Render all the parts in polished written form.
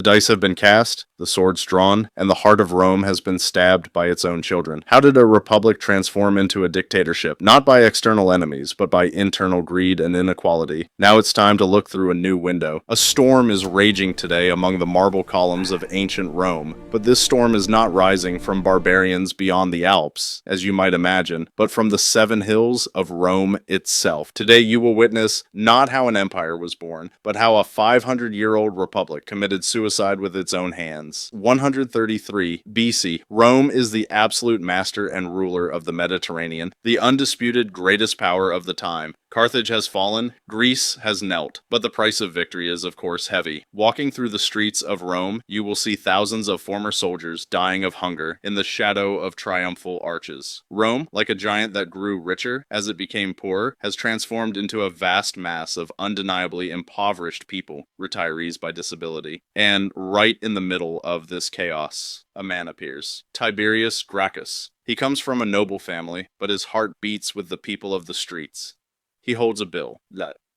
The dice have been cast, the swords drawn, and the heart of Rome has been stabbed by its own children. How did a republic transform into a dictatorship? Not by external enemies, but by internal greed and inequality. Now it's time to look through a new window. A storm is raging today among the marble columns of ancient Rome, but this storm is not rising from barbarians beyond the Alps, as you might imagine, but from the 7 hills of Rome itself. Today you will witness not how an empire was born, but how a 500-year-old republic committed suicide with its own hands. 133 BC, Rome is the absolute master and ruler of the Mediterranean, the undisputed greatest power of the time. Carthage has fallen, Greece has knelt, but the price of victory is of course heavy. Walking through the streets of Rome, you will see thousands of former soldiers dying of hunger in the shadow of triumphal arches. Rome, like a giant that grew richer as it became poorer, has transformed into a vast mass of undeniably impoverished people, retirees by disability. And right in the middle of this chaos, a man appears. Tiberius Gracchus. He comes from a noble family, but his heart beats with the people of the streets. He holds a bill,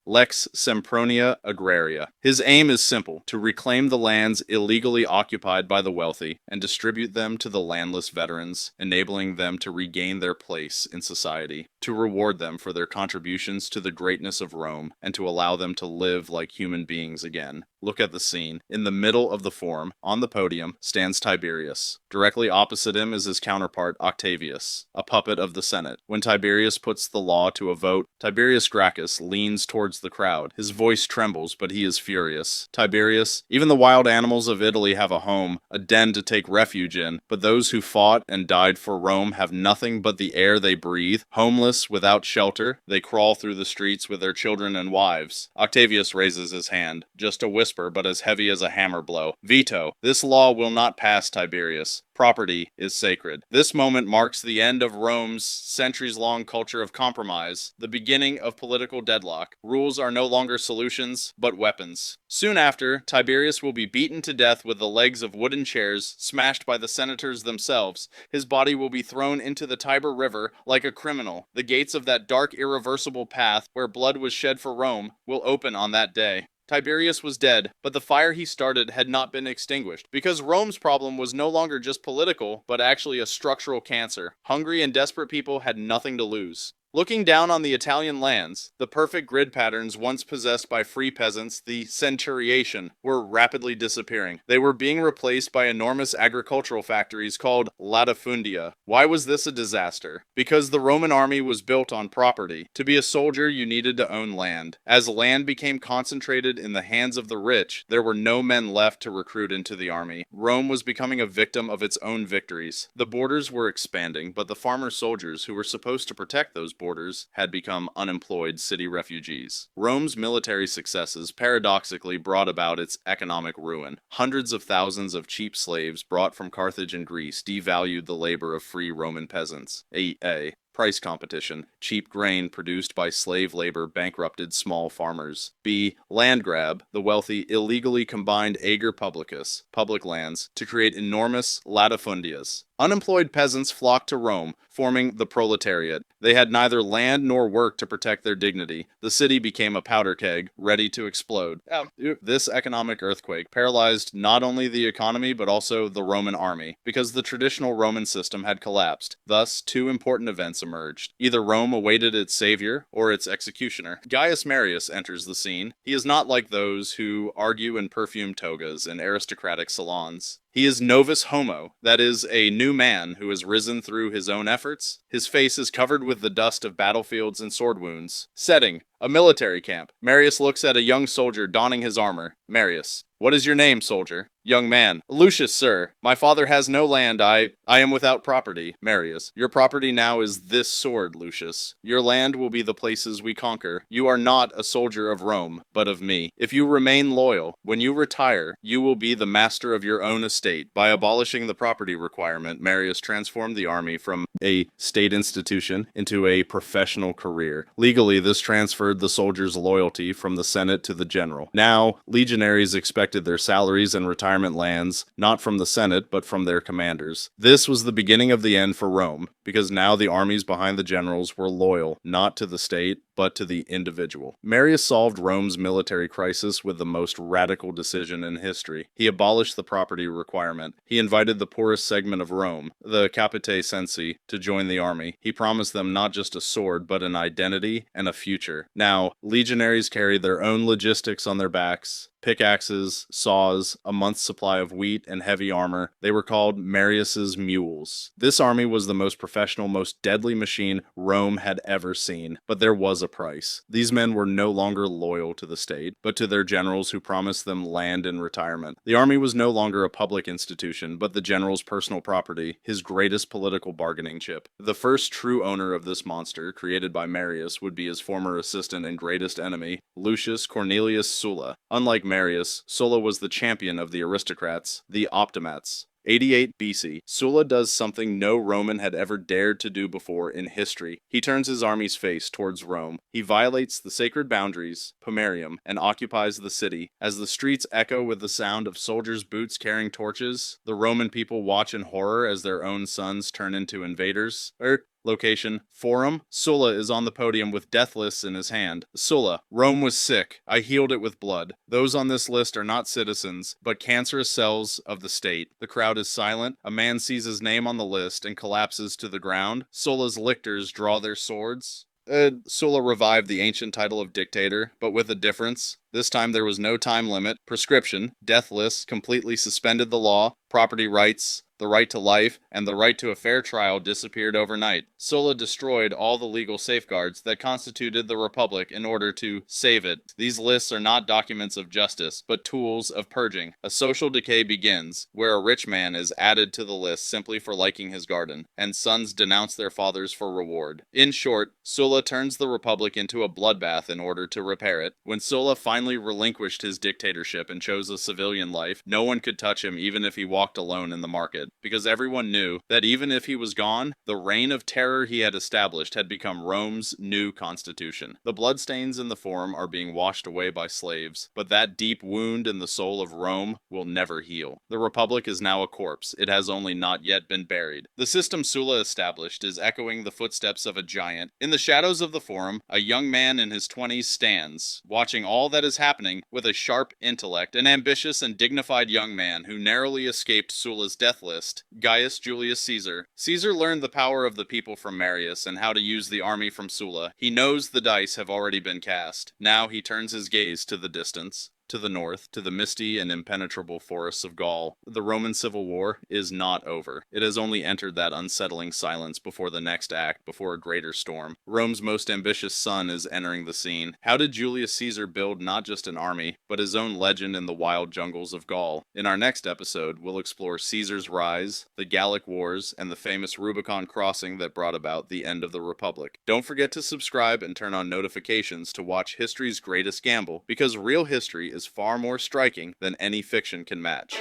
Lex Sempronia Agraria. His aim is simple, to reclaim the lands illegally occupied by the wealthy and distribute them to the landless veterans, enabling them to regain their place in society, to reward them for their contributions to the greatness of Rome, and to allow them to live like human beings again. Look at the scene. In the middle of the forum, on the podium, stands Tiberius. Directly opposite him is his counterpart Octavius, a puppet of the Senate. When Tiberius puts the law to a vote, Tiberius Gracchus leans towards the crowd. His voice trembles, but he is furious. Tiberius, even the wild animals of Italy have a home, a den to take refuge in, but those who fought and died for Rome have nothing but the air they breathe. Homeless, without shelter, they crawl through the streets with their children and wives. Octavius raises his hand, just a whisper, but as heavy as a hammer blow. Veto. This law will not pass, Tiberius. Property is sacred. This moment marks the end of Rome's centuries-long culture of compromise, the beginning of political deadlock. Rules are no longer solutions, but weapons. Soon after, Tiberius will be beaten to death with the legs of wooden chairs, smashed by the senators themselves. His body will be thrown into the Tiber River like a criminal. The gates of that dark, irreversible path where blood was shed for Rome will open on that day. Tiberius was dead, but the fire he started had not been extinguished, because Rome's problem was no longer just political, but actually a structural cancer. Hungry and desperate people had nothing to lose. Looking down on the Italian lands, the perfect grid patterns once possessed by free peasants, the centuriation, were rapidly disappearing. They were being replaced by enormous agricultural factories called Latifundia. Why was this a disaster? Because the Roman army was built on property. To be a soldier, you needed to own land. As land became concentrated in the hands of the rich, there were no men left to recruit into the army. Rome was becoming a victim of its own victories. The borders were expanding, but the farmer soldiers who were supposed to protect those borders had become unemployed city refugees. Rome's military successes paradoxically brought about its economic ruin. Hundreds of thousands of cheap slaves brought from Carthage and Greece devalued the labor of free Roman peasants. A. Price competition. Cheap grain produced by slave labor bankrupted small farmers. B. Land grab. The wealthy illegally combined ager publicus, public lands, to create enormous latifundias. Unemployed peasants flocked to Rome, forming the Proletariat. They had neither land nor work to protect their dignity. The city became a powder keg, ready to explode. This economic earthquake paralyzed not only the economy but also the Roman army, because the traditional Roman system had collapsed. Thus, 2 important events emerged. Either Rome awaited its savior or its executioner. Gaius Marius enters the scene. He is not like those who argue in perfumed togas in aristocratic salons. He is novus homo, that is, a new man who has risen through his own efforts. His face is covered with the dust of battlefields and sword wounds. Setting: a military camp. Marius looks at a young soldier donning his armor. Marius: What is your name, soldier? Young man: Lucius, sir. My father has no land. I am without property. Marius: Your property now is this sword, Lucius. Your land will be the places we conquer. You are not a soldier of Rome, but of me. If you remain loyal, when you retire, you will be the master of your own estate. By abolishing the property requirement, Marius transformed the army from a state institution into a professional career. Legally, this transferred the soldiers' loyalty from the Senate to the general. Now, legionaries expected their salaries and retirement lands not from the Senate, but from their commanders. This was the beginning of the end for Rome, because now the armies behind the generals were loyal, not to the state, but to the individual. Marius solved Rome's military crisis with the most radical decision in history. He abolished the property requirement. He invited the poorest segment of Rome, the capite censi, to join the army. He promised them not just a sword, but an identity and a future. Now, legionaries carried their own logistics on their backs, pickaxes, saws, a month's supply of wheat, and heavy armor. They were called Marius's mules. This army was the most professional, most deadly machine Rome had ever seen. But there was a price. These men were no longer loyal to the state, but to their generals who promised them land and retirement. The army was no longer a public institution, but the general's personal property, his greatest political bargaining chip. The first true owner of this monster, created by Marius, would be his former assistant and greatest enemy, Lucius Cornelius Sulla. Unlike Marius, Sulla was the champion of the aristocrats, the optimates. 88 BC, Sulla does something no Roman had ever dared to do before in history. He turns his army's face towards Rome. He violates the sacred boundaries, Pomerium, and occupies the city. As the streets echo with the sound of soldiers' boots carrying torches, the Roman people watch in horror as their own sons turn into invaders. Location, Forum. Sulla is on the podium with death lists in his hand. Sulla, Rome was sick. I healed it with blood. Those on this list are not citizens, but cancerous cells of the state. The crowd is silent. A man sees his name on the list and collapses to the ground. Sulla's lictors draw their swords. Sulla revived the ancient title of dictator, but with a difference. This time there was no time limit, prescription, death lists completely suspended the law, property rights, the right to life, and the right to a fair trial disappeared overnight. Sulla destroyed all the legal safeguards that constituted the Republic in order to save it. These lists are not documents of justice, but tools of purging. A social decay begins, where a rich man is added to the list simply for liking his garden, and sons denounce their fathers for reward. In short, Sulla turns the Republic into a bloodbath in order to repair it. When Sulla finally relinquished his dictatorship and chose a civilian life, no one could touch him even if he walked alone in the market, because everyone knew that even if he was gone, the reign of terror he had established had become Rome's new constitution. The bloodstains in the Forum are being washed away by slaves, but that deep wound in the soul of Rome will never heal. The Republic is now a corpse. It has only not yet been buried. The system Sulla established is echoing the footsteps of a giant. In the shadows of the Forum, a young man in his 20s stands, watching all that is happening with a sharp intellect, an ambitious and dignified young man who narrowly escaped Sulla's death list, Gaius Julius Caesar. Caesar learned the power of the people from Marius and how to use the army from Sulla. He knows the dice have already been cast. Now he turns his gaze to the distance. To the north, to the misty and impenetrable forests of Gaul. The Roman Civil War is not over. It has only entered that unsettling silence before the next act, before a greater storm. Rome's most ambitious son is entering the scene. How did Julius Caesar build not just an army, but his own legend in the wild jungles of Gaul? In our next episode, we'll explore Caesar's rise, the Gallic Wars, and the famous Rubicon crossing that brought about the end of the Republic. Don't forget to subscribe and turn on notifications to watch history's greatest gamble, because real history is far more striking than any fiction can match.